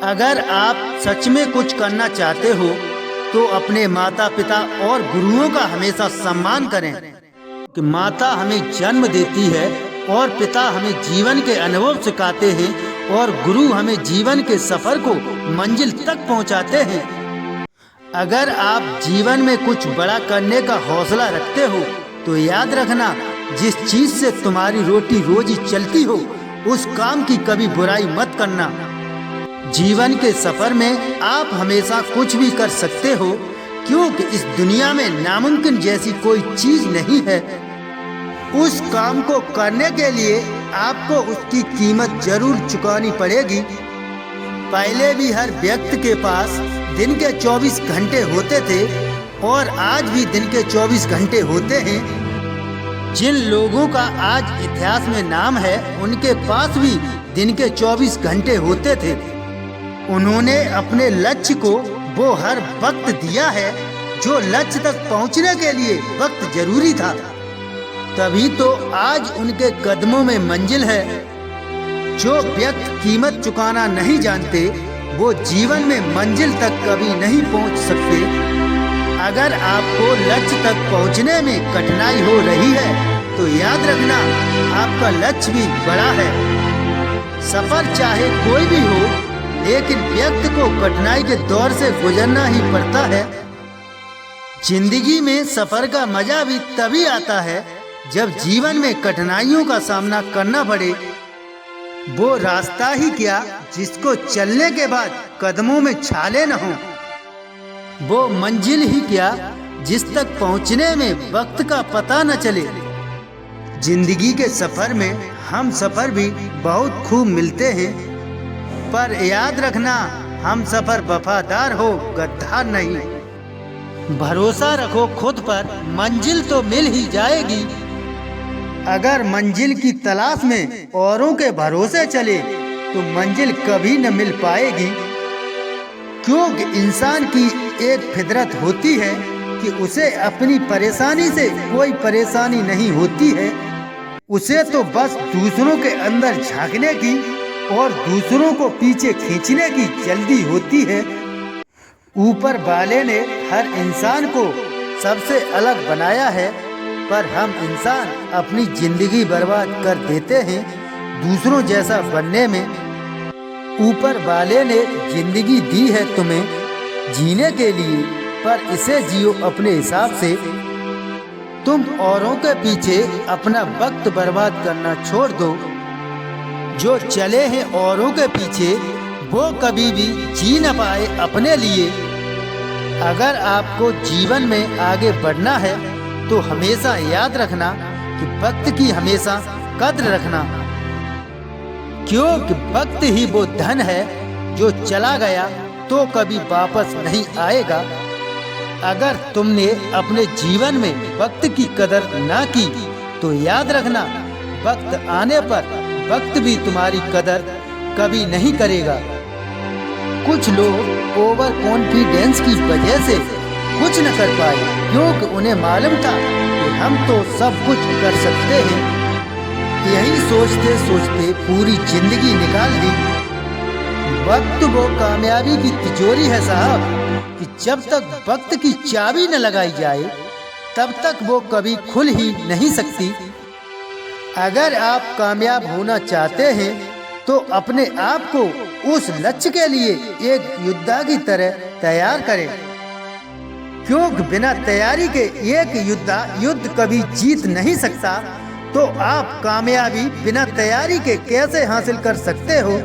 अगर आप सच में कुछ करना चाहते हो तो अपने माता पिता और गुरुओं का हमेशा सम्मान करें कि माता हमें जन्म देती है और पिता हमें जीवन के अनुभव सिखाते हैं और गुरु हमें जीवन के सफर को मंजिल तक पहुंचाते हैं। अगर आप जीवन में कुछ बड़ा करने का हौसला रखते हो तो याद रखना, जिस चीज से तुम्हारी रोटी रोजी चलती हो उस काम की कभी बुराई मत करना। जीवन के सफर में आप हमेशा कुछ भी कर सकते हो, क्योंकि इस दुनिया में नामुमकिन जैसी कोई चीज नहीं है। उस काम को करने के लिए आपको उसकी कीमत जरूर चुकानी पड़ेगी। पहले भी हर व्यक्ति के पास दिन के 24 घंटे होते थे और आज भी दिन के 24 घंटे होते हैं। जिन लोगों का आज इतिहास में नाम है उनके पास भी दिन के 24 घंटे होते थे। उन्होंने अपने लक्ष्य को वो हर वक्त दिया है जो लक्ष्य तक पहुंचने के लिए वक्त जरूरी था। तभी तो आज उनके कदमों में मंजिल है। जो व्यक्ति कीमत चुकाना नहीं जानते वो जीवन में मंजिल तक कभी नहीं पहुंच सकते। अगर आपको लक्ष्य तक पहुंचने में कठिनाई हो रही है तो याद रखना, आपका लक्ष्य भी बड़ा है। सफर चाहे कोई भी हो, लेकिन व्यक्ति को कठिनाई के दौर से गुजरना ही पड़ता है। जिंदगी में सफर का मजा भी तभी आता है जब जीवन में कठिनाइयों का सामना करना पड़े। वो रास्ता ही क्या जिसको चलने के बाद कदमों में छाले न हो। वो मंजिल ही क्या जिस तक पहुंचने में वक्त का पता न चले। जिंदगी के सफर में हम सफर भी बहुत खूब मिलते हैं, पर याद रखना, हम सफर वफादार हो, गद्दार नहीं। भरोसा रखो खुद पर, मंजिल तो मिल ही जाएगी। अगर मंजिल की तलाश में औरों के भरोसे चले तो मंजिल कभी न मिल पाएगी, क्योंकि इंसान की एक फितरत होती है कि उसे अपनी परेशानी से कोई परेशानी नहीं होती है। उसे तो बस दूसरों के अंदर झांकने की और दूसरों को पीछे खींचने की जल्दी होती है। ऊपर वाले ने हर इंसान को सबसे अलग बनाया है, पर हम इंसान अपनी जिंदगी बर्बाद कर देते हैं दूसरों जैसा बनने में। ऊपर वाले ने जिंदगी दी है तुम्हें जीने के लिए, पर इसे जियो अपने हिसाब से। तुम औरों के पीछे अपना वक्त बर्बाद करना छोड़ दो। जो चले हैं औरों के पीछे वो कभी भी जी न पाए अपने लिए। अगर आपको जीवन में आगे बढ़ना है तो हमेशा याद रखना कि वक्त की हमेशा कद्र रखना, क्योंकि वक्त ही वो धन है जो चला गया तो कभी वापस नहीं आएगा। अगर तुमने अपने जीवन में वक्त की कदर ना की तो याद रखना, वक्त आने पर वक्त भी तुम्हारी कदर कभी नहीं करेगा। कुछ लोग ओवर कॉन्फिडेंस की वजह से कुछ न कर पाए, क्योंकि उन्हें मालूम था कि हम तो सब कुछ कर सकते हैं। यही सोचते सोचते पूरी जिंदगी निकाल दी। वक्त वो कामयाबी की तिजोरी है साहब कि जब तक वक्त की चाबी न लगाई जाए तब तक वो कभी खुल ही नहीं सकती। अगर आप कामयाब होना चाहते हैं तो अपने आप को उस लक्ष्य के लिए एक योद्धा की तरह तैयार करें, क्योंकि बिना तैयारी के एक योद्धा युद्ध कभी जीत नहीं सकता। तो आप कामयाबी बिना तैयारी के कैसे हासिल कर सकते हो?